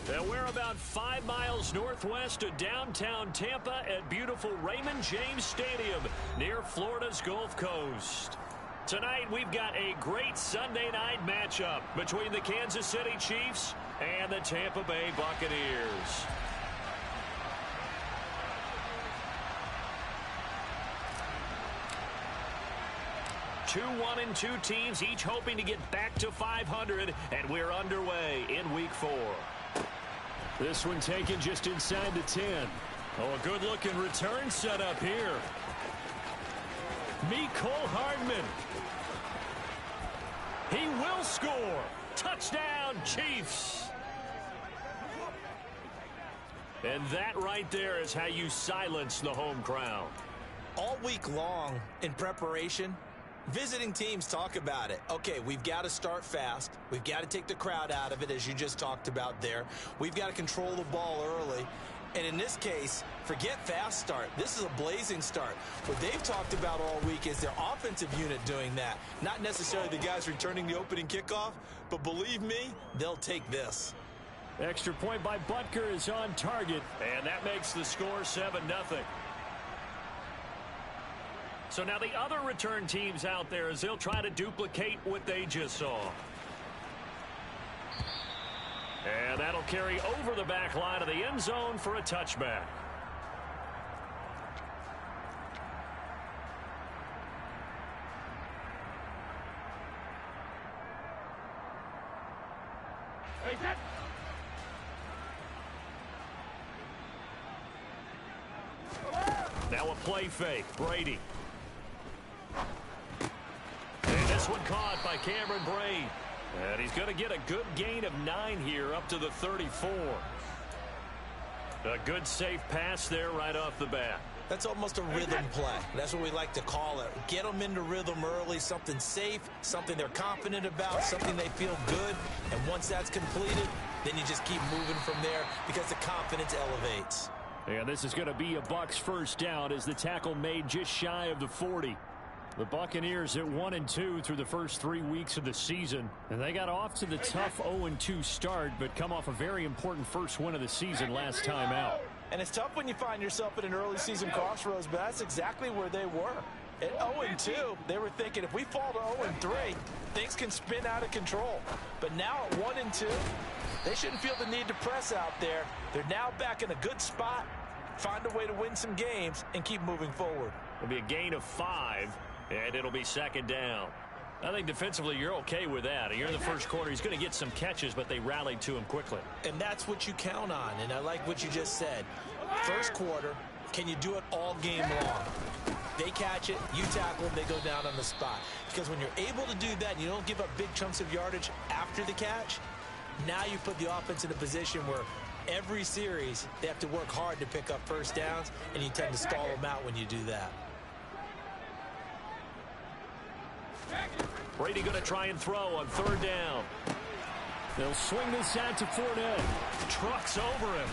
And we're about 5 miles northwest of downtown Tampa at beautiful Raymond James Stadium near Florida's Gulf Coast. Tonight we've got a great Sunday night matchup between the Kansas City Chiefs and the Tampa Bay Buccaneers. Two 1-2 teams, each hoping to get back to 500, and we're underway in Week 4. This one taken just inside the 10. Oh, a good-looking return set up here. Mecole Hardman. He will score. Touchdown, Chiefs. And that right there is how you silence the home crowd. All week long in preparation, visiting teams talk about it. Okay, we've got to start fast. We've got to take the crowd out of it, as you just talked about there. We've got to control the ball early. And in this case, forget fast start. This is a blazing start. What they've talked about all week is their offensive unit doing that. Not necessarily the guys returning the opening kickoff, but believe me, they'll take this. Extra point by Butker is on target. And that makes the score 7-0. So now the other return teams out there, as they'll try to duplicate what they just saw. And that'll carry over the back line of the end zone for a touchback. Now a play fake. Brady. And this one caught by Cameron Brate. And he's going to get a good gain of 9 here up to the 34. A good safe pass there right off the bat. That's almost a rhythm play. That's what we like to call it. Get them into rhythm early, something safe, something they're confident about, something they feel good. And once that's completed, then you just keep moving from there because the confidence elevates. And this is going to be a Bucs first down as the tackle made just shy of the 40. The Buccaneers at 1-2 through the first 3 weeks of the season. And they got off to the tough 0-2 start, but come off a very important first win of the season last time out. And it's tough when you find yourself at an early season crossroads, but that's exactly where they were. At 0-2, they were thinking if we fall to 0-3, things can spin out of control. But now at 1-2, they shouldn't feel the need to press out there. They're now back in a good spot, find a way to win some games, and keep moving forward. It'll be a gain of 5. And it'll be second down. I think defensively you're okay with that. Here in the first quarter, he's going to get some catches, but they rallied to him quickly. And that's what you count on, and I like what you just said. First quarter, can you do it all game long? They catch it, you tackle them, they go down on the spot. Because when you're able to do that and you don't give up big chunks of yardage after the catch, now you put the offense in a position where every series they have to work hard to pick up first downs, and you tend to stall them out when you do that. Brady going to try and throw on third down. They'll swing this out to Fournette. Trucks over him.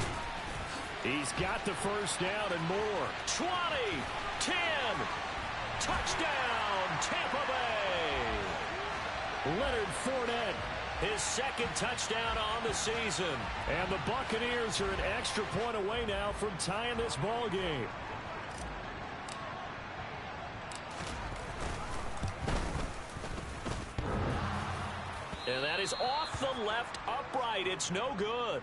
He's got the first down and more. 20, 10, touchdown, Tampa Bay. Leonard Fournette. His second touchdown on the season. And the Buccaneers are an extra point away now from tying this ball game. And that is off the left upright. It's no good.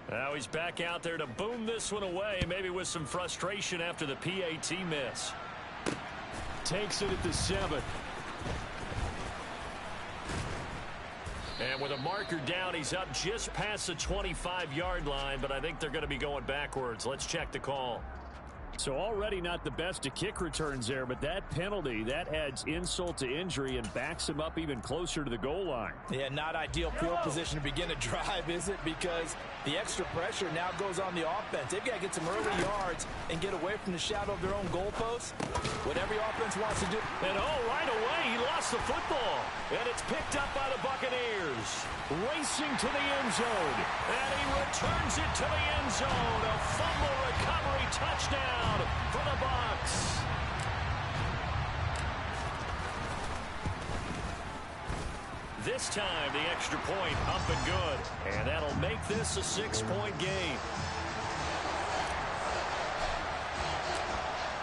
Now he's back out there to boom this one away, maybe with some frustration after the PAT miss. Takes it at the 7. And with a marker down, he's up just past the 25-yard line, but I think they're going to be going backwards. Let's check the call. So already not the best of kick returns there, but that penalty, that adds insult to injury and backs him up even closer to the goal line. Yeah, not ideal field position to begin a drive, is it? Because the extra pressure now goes on the offense. They've got to get some early yards and get away from the shadow of their own goalposts. What every offense wants to do. And right away, he lost the football. And it's picked up by the Buccaneers. Racing to the end zone. And he returns it to the end zone. A fumble recovery touchdown for the Bucs. this time, the extra point up and good. And that'll make this a 6-point game.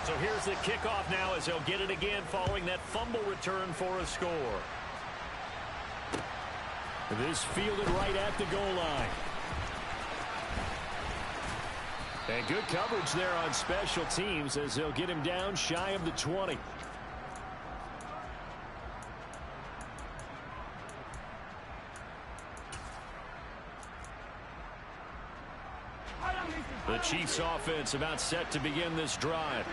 So here's the kickoff now as they'll get it again following that fumble return for a score. This fielded right at the goal line. And good coverage there on special teams as they'll get him down shy of the 20. The Chiefs offense about set to begin this drive.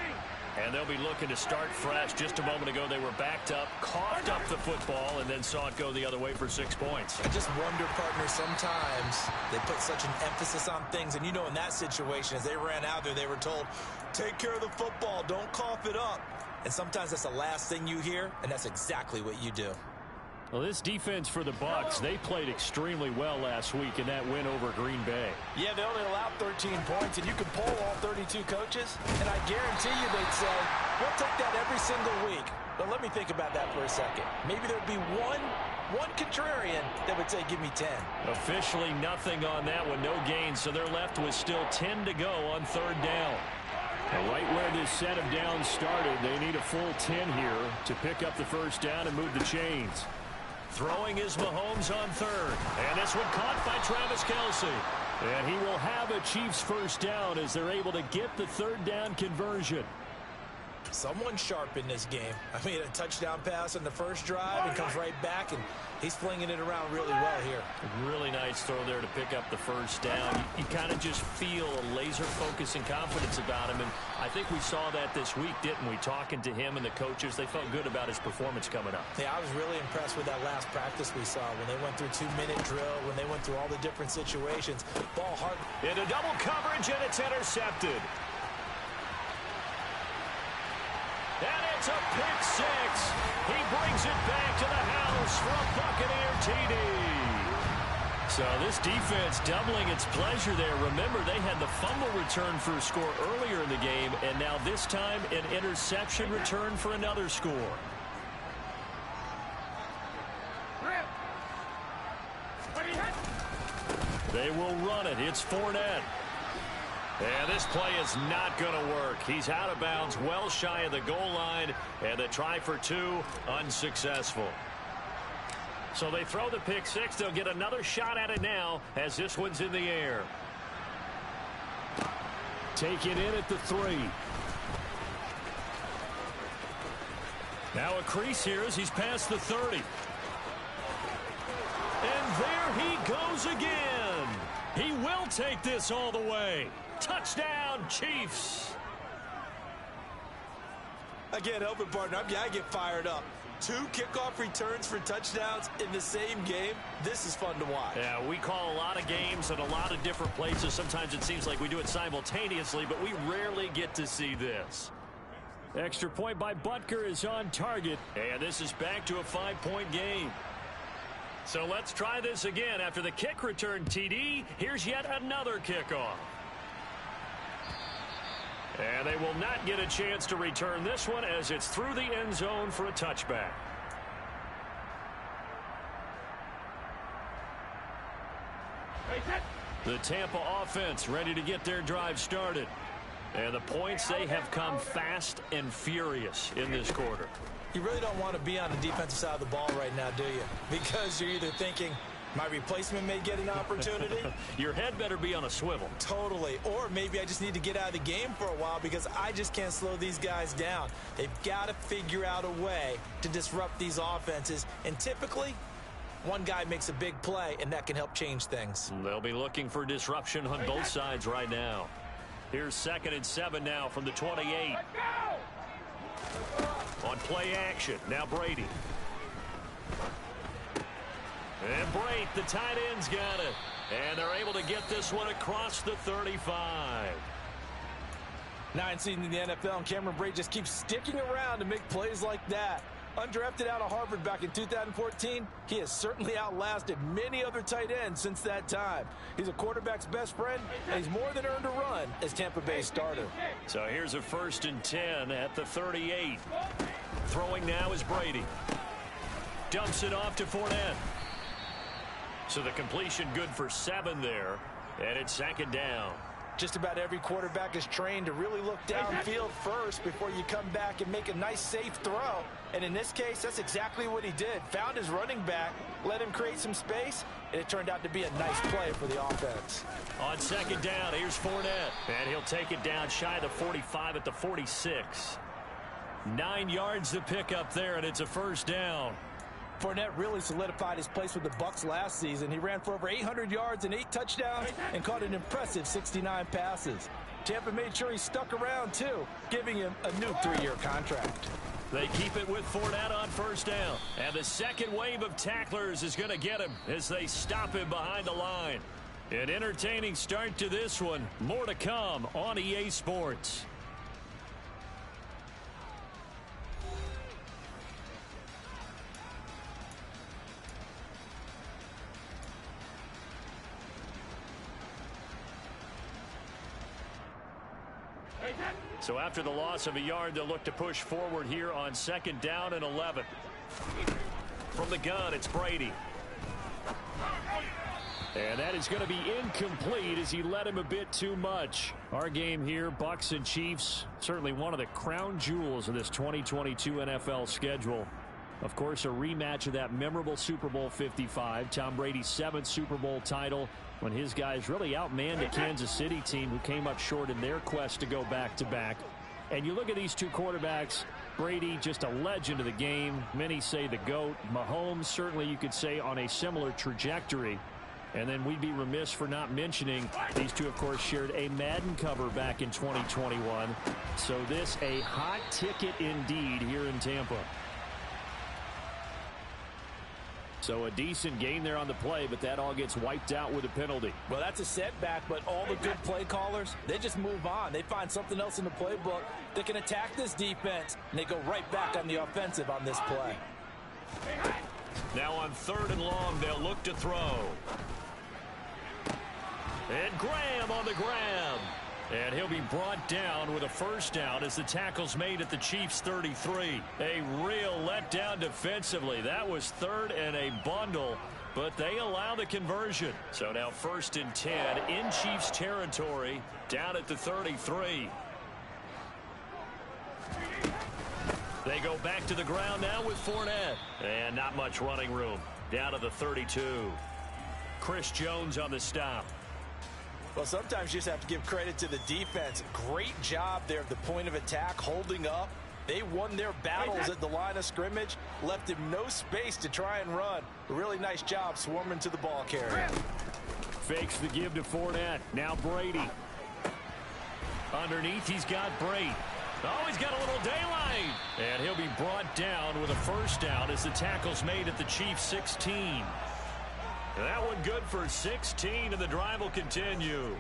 And they'll be looking to start fresh. Just a moment ago, they were backed up, coughed up the football, and then saw it go the other way for 6 points. I just wonder, partner, sometimes they put such an emphasis on things. And, you know, in that situation, as they ran out there, they were told, take care of the football, don't cough it up. And sometimes that's the last thing you hear, and that's exactly what you do. Well, this defense for the Bucs, they played extremely well last week in that win over Green Bay. Yeah, they only allowed 13 points, and you can poll all 32 coaches, and I guarantee you they'd say, we'll take that every single week. But let me think about that for a second. Maybe there'd be one contrarian that would say, give me 10. Officially nothing on that one, no gain, so they're left with still 10 to go on third down. And right where this set of downs started, they need a full 10 here to pick up the first down and move the chains. Throwing is Mahomes on third. And this one caught by Travis Kelce. And he will have a Chiefs first down as they're able to get the third down conversion. Someone sharp in this game. I mean, a touchdown pass on the first drive and comes right back, and he's flinging it around really well here. A really nice throw there to pick up the first down. You kind of just feel a laser focus and confidence about him, and I think we saw that this week, didn't we? Talking to him and the coaches, they felt good about his performance coming up. Yeah, I was really impressed with that last practice we saw when they went through 2-minute drill, when they went through all the different situations. Ball hard. Into double coverage, and it's intercepted. And it's a pick six. He brings it back to the house for a Buccaneer TD. So this defense doubling its pleasure there. Remember, they had the fumble return for a score earlier in the game, and now this time an interception return for another score. They will run it. It's Fournette. And this play is not going to work. He's out of bounds, well shy of the goal line, and the try for two, unsuccessful. So they throw the pick six. They'll get another shot at it now as this one's in the air. Take it in at the 3. Now a crease here as he's past the 30. And there he goes again. He will take this all the way. Touchdown, Chiefs. Again, help it, partner. I get fired up. 2 kickoff returns for touchdowns in the same game. This is fun to watch. Yeah, we call a lot of games at a lot of different places. Sometimes it seems like we do it simultaneously, but we rarely get to see this. Extra point by Butker is on target. And this is back to a 5-point game. So let's try this again. After the kick return TD, here's yet another kickoff. And they will not get a chance to return this one as it's through the end zone for a touchback. The Tampa offense ready to get their drive started. And the points, they have come fast and furious in this quarter. You really don't want to be on the defensive side of the ball right now, do you? Because you're either thinking, my replacement may get an opportunity. Your head better be on a swivel. Totally. Or maybe I just need to get out of the game for a while because I just can't slow these guys down. They've got to figure out a way to disrupt these offenses. And typically, one guy makes a big play, and that can help change things. They'll be looking for disruption on both sides right now. Here's 2nd and 7 now from the 28. On play action, now Brady. And Brate, the tight end's got it. And they're able to get this one across the 35. 9 seasons in the NFL, and Cameron Brate just keeps sticking around to make plays like that. Undrafted out of Harvard back in 2014, he has certainly outlasted many other tight ends since that time. He's a quarterback's best friend, and he's more than earned a run as Tampa Bay's starter. So here's a 1st and 10 at the 38. Throwing now is Brady. Dumps it off to Fournette. So the completion good for 7 there, and it's 2nd down. Just about every quarterback is trained to really look downfield first before you come back and make a nice, safe throw. And in this case, that's exactly what he did. Found his running back, let him create some space, and it turned out to be a nice play for the offense. On 2nd down, here's Fournette. And he'll take it down shy of the 45 at the 46. 9 yards to pick up there, and it's a 1st down. Fournette really solidified his place with the Bucs last season. He ran for over 800 yards and 8 touchdowns and caught an impressive 69 passes. Tampa made sure he stuck around, too, giving him a new 3-year contract. They keep it with Fournette on 1st down. And the second wave of tacklers is going to get him as they stop him behind the line. An entertaining start to this one. More to come on EA Sports. So after the loss of a yard, they'll look to push forward here on 2nd down and 11. From the gun, it's Brady. And that is going to be incomplete as he led him a bit too much. Our game here, Bucs and Chiefs, certainly one of the crown jewels of this 2022 NFL schedule. Of course, a rematch of that memorable Super Bowl 55, Tom Brady's 7th Super Bowl title, when his guys really outmanned a Kansas City team who came up short in their quest to go back-to-back. And you look at these two quarterbacks, Brady, just a legend of the game. Many say the GOAT. Mahomes, certainly you could say on a similar trajectory. And then we'd be remiss for not mentioning these two, of course, shared a Madden cover back in 2021. So this a hot ticket indeed here in Tampa. So a decent gain there on the play, but that all gets wiped out with a penalty. Well, that's a setback, but all the good play callers, they just move on. They find something else in the playbook that can attack this defense, and they go right back on the offensive on this play. Now on 3rd and long, they'll look to throw. And Graham on the grab. And he'll be brought down with a 1st down as the tackle's made at the Chiefs' 33. A real letdown defensively. That was 3rd and a bundle, but they allow the conversion. So now 1st and 10 in Chiefs territory, down at the 33. They go back to the ground now with Fournette. And not much running room. Down to the 32. Chris Jones on the stop. Well, sometimes you just have to give credit to the defense. Great job there at the point of attack, holding up. They won their battles at the line of scrimmage, left him no space to try and run. A really nice job swarming to the ball carrier. Fakes the give to Fournette. Now Brady. Underneath, he's got Brady. Oh, he's got a little daylight. And he'll be brought down with a 1st down as the tackle's made at the Chiefs' 16. That one good for 16, and the drive will continue.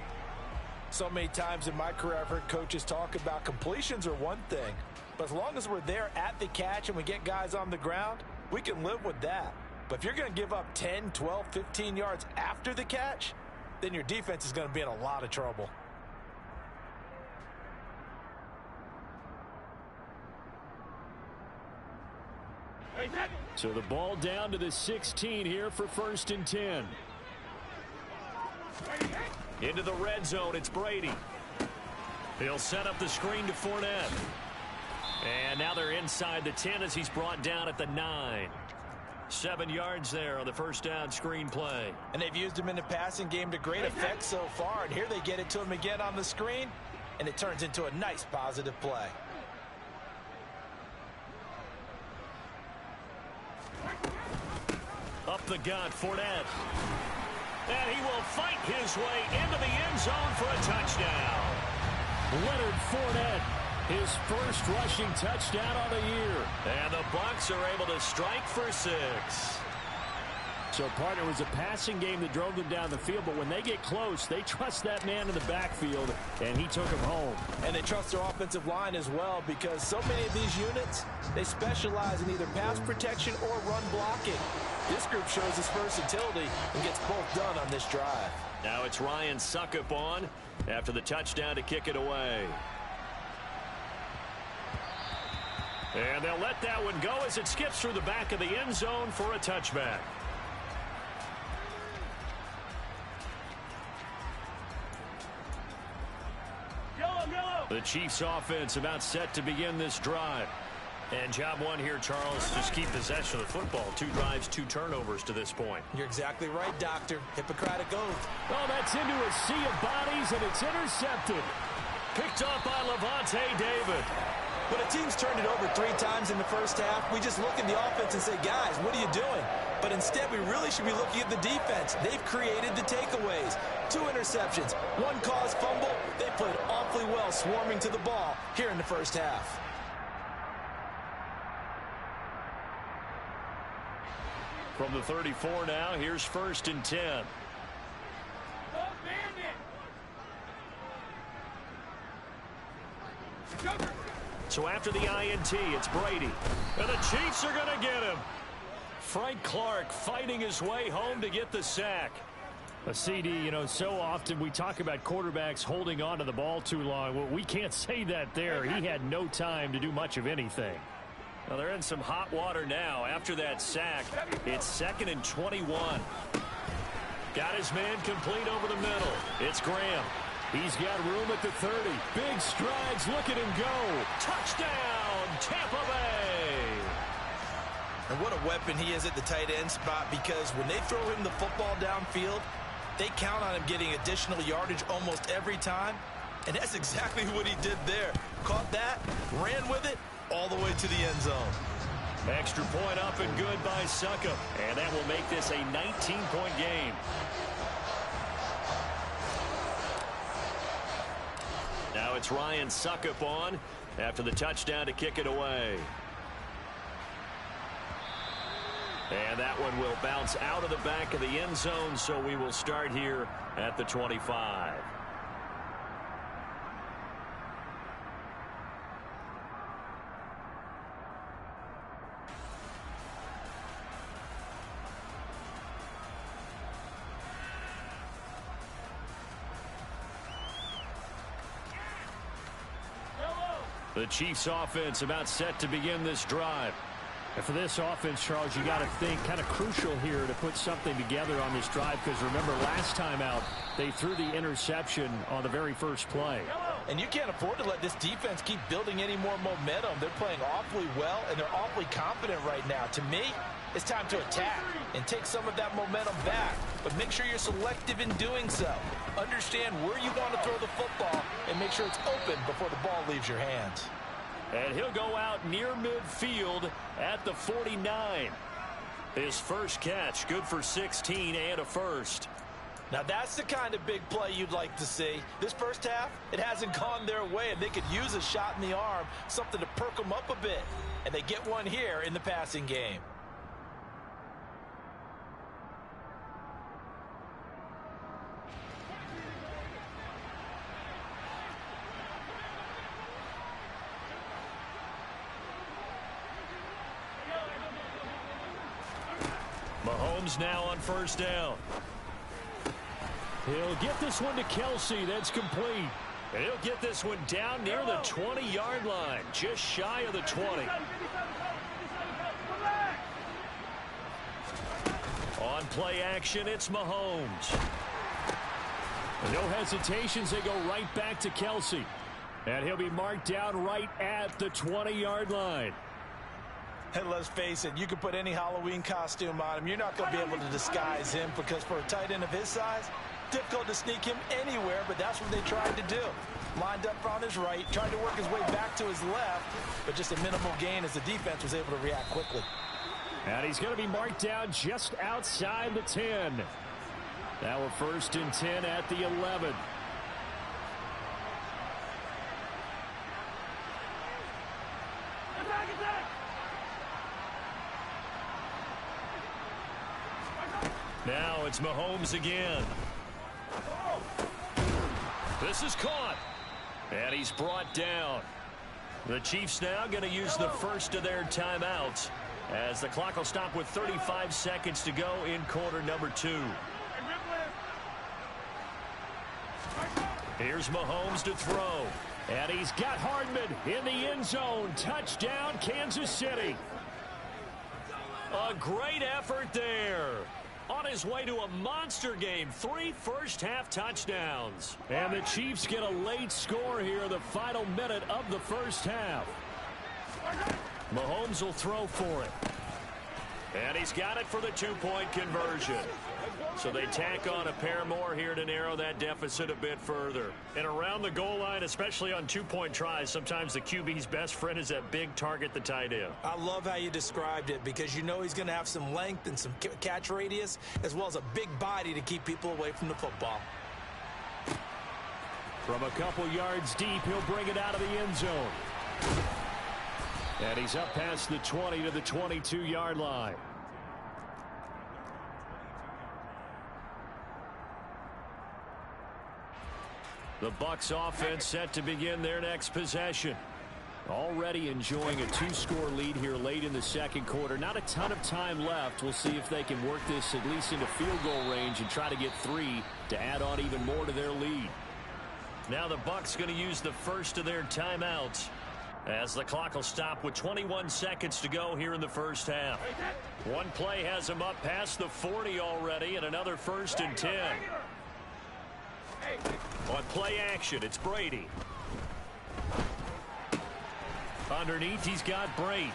So many times in my career, I've heard coaches talk about completions are one thing, but as long as we're there at the catch and we get guys on the ground, we can live with that. But if you're going to give up 10, 12, 15 yards after the catch, then your defense is going to be in a lot of trouble. So the ball down to the 16 here for 1st and 10. Into the red zone, it's Brady. He'll set up the screen to Fournette. And now they're inside the 10 as he's brought down at the 9. 7 yards there on the 1st down screen play. And they've used him in the passing game to great effect so far. And here they get it to him again on the screen, and it turns into a nice positive play. Up the gut, Fournette. And he will fight his way into the end zone for a touchdown. Leonard Fournette, his 1st rushing touchdown of the year. And the Bucs are able to strike for 6. So, partner, it was a passing game that drove them down the field, but when they get close, they trust that man in the backfield, and he took him home. And they trust their offensive line as well, because so many of these units, they specialize in either pass protection or run blocking. This group shows its versatility and gets both done on this drive. Now it's Ryan Succop on after the touchdown to kick it away. And they'll let that one go as it skips through the back of the end zone for a touchback. The Chiefs offense about set to begin this drive. And job one here, Charles, just keep possession of the football. 2 drives, 2 turnovers to this point. You're exactly right, Doctor. Hippocratic oath. Oh, that's into a sea of bodies, and it's intercepted. Picked up by Lavonte David. When a team's turned it over 3 times in the first half, we just look at the offense and say, guys, what are you doing? But instead, we really should be looking at the defense. They've created the takeaways. 2 interceptions, 1 caused fumble. They played awfully well swarming to the ball here in the first half. From the 34 now, here's 1st and 10. So after the INT, it's Brady. And the Chiefs are going to get him. Frank Clark fighting his way home to get the sack. A CD, you know, so often we talk about quarterbacks holding on to the ball too long. Well, we can't say that there. He had no time to do much of anything. Well, they're in some hot water now. After that sack, it's 2nd and 21. Got his man complete over the middle. It's Graham. He's got room at the 30. Big strides. Look at him go. Touchdown, Tampa Bay. And what a weapon he is at the tight end spot, because when they throw him the football downfield, they count on him getting additional yardage almost every time. And that's exactly what he did there. Caught that, ran with it, all the way to the end zone. Extra point up and good by Succop. And that will make this a 19-point game. Now it's Ryan Succop on after the touchdown to kick it away. And that one will bounce out of the back of the end zone, so we will start here at the 25. The Chiefs offense about set to begin this drive. And for this offense, Charles, you got to think kind of crucial here to put something together on this drive, because remember last time out they threw the interception on the very first play. And you can't afford to let this defense keep building any more momentum. They're playing awfully well, and they're awfully confident right now. To me, it's time to attack and take some of that momentum back. But make sure you're selective in doing so. Understand where you want to throw the football and make sure it's open before the ball leaves your hands. And he'll go out near midfield at the 49. His first catch, good for 16 and a first. Now that's the kind of big play you'd like to see. This first half, it hasn't gone their way, and they could use a shot in the arm, something to perk them up a bit. And they get one here in the passing game. Mahomes now on first down. He'll get this one to Kelce. That's complete. And he'll get this one down near the 20-yard line, just shy of the 20. On play action, it's Mahomes. No hesitations. They go right back to Kelce. And he'll be marked down right at the 20-yard line. And let's face it, you can put any Halloween costume on him. You're not going to be able to disguise him, because for a tight end of his size, difficult to sneak him anywhere, but that's what they tried to do. Lined up on his right, trying to work his way back to his left, but just a minimal gain as the defense was able to react quickly. And he's going to be marked down just outside the 10. Now we're 1st and 10 at the 11. Now it's Mahomes again. This is caught. And he's brought down. The Chiefs now going to use the first of their timeouts, as the clock will stop with 35 seconds to go in quarter number 2. Here's Mahomes to throw. And he's got Hardman in the end zone. Touchdown, Kansas City. A great effort there. on his way to a monster game. 3 first-half touchdowns. And the Chiefs get a late score here in the final minute of the first half. Mahomes will throw for it. And he's got it for the 2-point conversion. So they tack on a pair more here to narrow that deficit a bit further. And around the goal line, especially on 2-point tries, sometimes the QB's best friend is that big target, the tight end. I love how you described it because you know he's going to have some length and some catch radius as well as a big body to keep people away from the football. From a couple yards deep, he'll bring it out of the end zone. And he's up past the 20 to the 22-yard line. The Bucs offense set to begin their next possession. Already enjoying a 2-score lead here late in the second quarter. Not a ton of time left. We'll see if they can work this at least into field goal range and try to get 3 to add on even more to their lead. Now the Bucs going to use the first of their timeouts as the clock will stop with 21 seconds to go here in the first half. One play has them up past the 40 already, and another 1st and 10. On play action, it's Brady. Underneath, he's got Brate.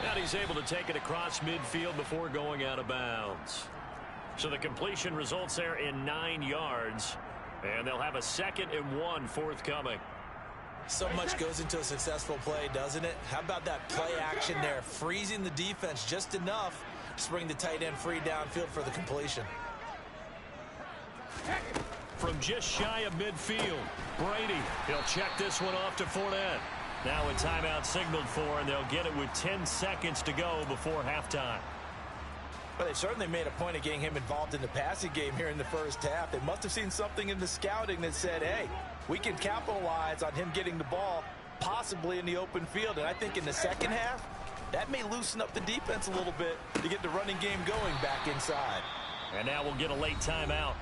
And he's able to take it across midfield before going out of bounds. So the completion results there in 9 yards. And they'll have a 2nd and 1 forthcoming. So much goes into a successful play, doesn't it? How about that play action there? Freezing the defense just enough to bring the tight end free downfield for the completion. From just shy of midfield, Brady. He'll check this one off to Fournette. Now a timeout signaled for, and they'll get it with 10 seconds to go before halftime. Well, they certainly made a point of getting him involved in the passing game here in the first half. They must have seen something in the scouting that said, hey, we can capitalize on him getting the ball possibly in the open field. And I think in the second half, that may loosen up the defense a little bit to get the running game going back inside. And now we'll get a late timeout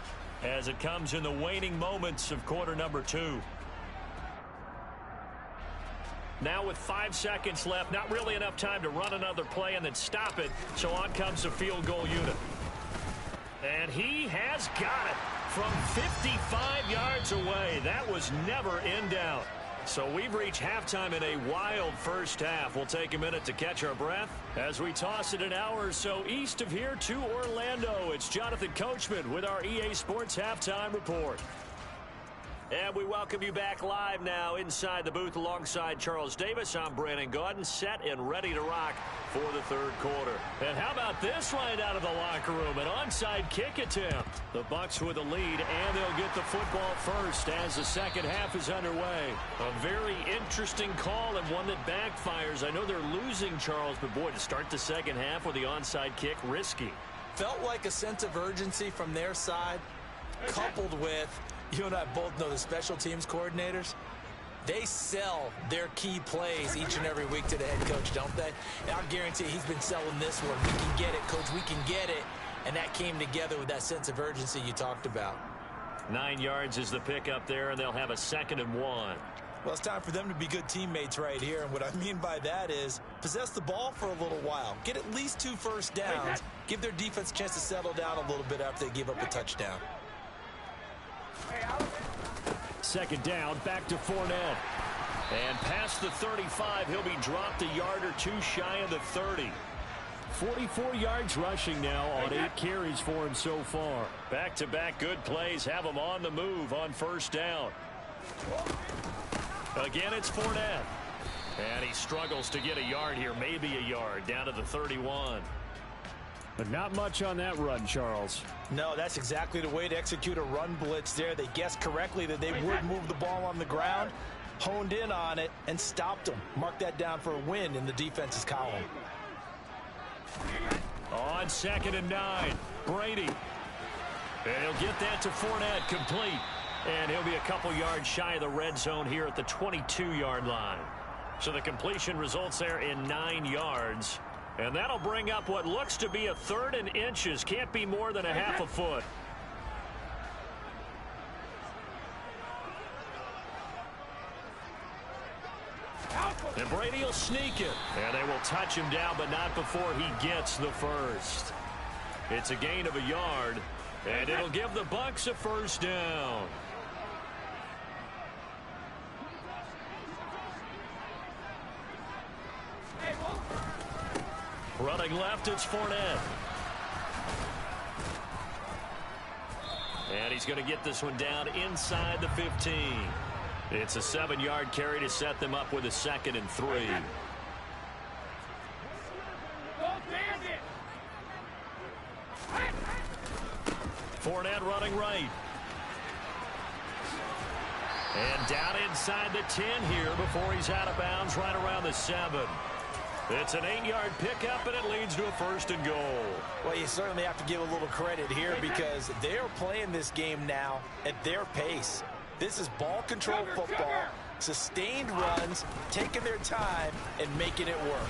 as it comes in the waning moments of quarter number 2. Now with 5 seconds left, not really enough time to run another play and then stop it. So on comes the field goal unit. And he has got it from 55 yards away. That was never in doubt. So we've reached halftime in a wild first half. We'll take a minute to catch our breath as we toss it an hour or so east of here to Orlando. It's Jonathan Coachman with our EA Sports Halftime Report. And we welcome you back live now inside the booth alongside Charles Davis. I'm Brandon Gaudin, set and ready to rock for the third quarter. And how about this right out of the locker room? An onside kick attempt. The Bucs with a lead, and they'll get the football first as the second half is underway. A very interesting call and one that backfires. I know they're losing, Charles, but boy, to start the second half with the onside kick, risky. Felt like a sense of urgency from their side, coupled with, you and I both know the special teams coordinators, they sell their key plays each and every week to the head coach, don't they? And I guarantee he's been selling this one. We can get it, coach, we can get it. And that came together with that sense of urgency you talked about. 9 yards is the pickup there, and they'll have a 2nd and 1. Well, it's time for them to be good teammates right here. And what I mean by that is possess the ball for a little while. Get at least 2 first downs. Give their defense a chance to settle down a little bit after they give up a touchdown. 2nd down, back to Fournette. And past the 35, he'll be dropped a yard or 2 shy of the 30. 44 yards rushing now on 8 carries for him so far. Back-to-back good plays have him on the move on first down. Again, it's Fournette. And he struggles to get a yard here, maybe a yard, down to the 31. But not much on that run, Charles. No, that's exactly the way to execute a run blitz there. They guessed correctly that they would move the ball on the ground, honed in on it, and stopped them. Mark that down for a win in the defense's column. On 2nd and 9, Brady. And he'll get that to Fournette, complete. And he'll be a couple yards shy of the red zone here at the 22-yard line. So the completion results there in 9 yards. And that'll bring up what looks to be a 3rd and inches. Can't be more than a half a foot. And Brady will sneak it. And they will touch him down, but not before he gets the first. It's a gain of a yard, and it'll give the Bucs a first down. Running left, it's Fournette. And he's going to get this one down inside the 15. It's a 7-yard carry to set them up with a 2nd and 3. Fournette running right. And down inside the 10 here before he's out of bounds right around the 7. It's an 8-yard pickup, and it leads to a 1st and goal. Well, you certainly have to give a little credit here because they're playing this game now at their pace. This is ball control football, sustained runs, taking their time, and making it work.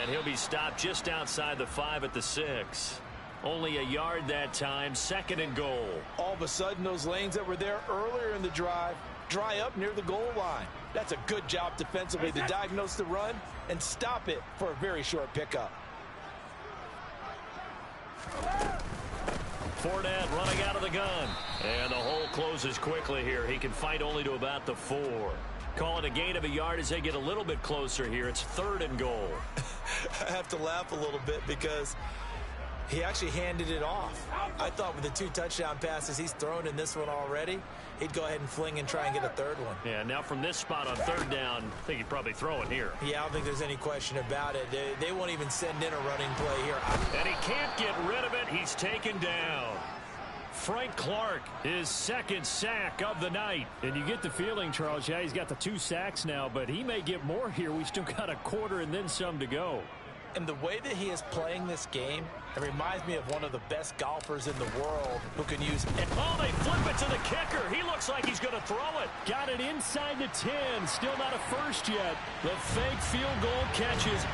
And he'll be stopped just outside the 5 at the 6. Only a yard that time, 2nd and goal. All of a sudden, those lanes that were there earlier in the drive dry up near the goal line. That's a good job defensively to diagnose the run and stop it for a very short pickup. Fournette running out of the gun. And the hole closes quickly here. He can fight only to about the 4. Call it a gain of a yard as they get a little bit closer here. It's 3rd and goal. I have to laugh a little bit because he actually handed it off. I thought with the 2 touchdown passes he's thrown in this one already, he'd go ahead and fling and try and get a 3rd one. Yeah, now from this spot on 3rd down, I think he'd probably throw it here. Yeah, I don't think there's any question about it. They won't even send in a running play here. And he can't get rid of it. He's taken down. Frank Clark, his 2nd sack of the night. And you get the feeling, Charles, yeah, he's got the 2 sacks now, but he may get more here. We still got a quarter and then some to go. And the way that he is playing this game, it reminds me of one of the best golfers in the world who can use... Oh, they flip it to the kicker. He looks like he's going to throw it. Got it inside the 10. Still not a first yet. The fake field goal catches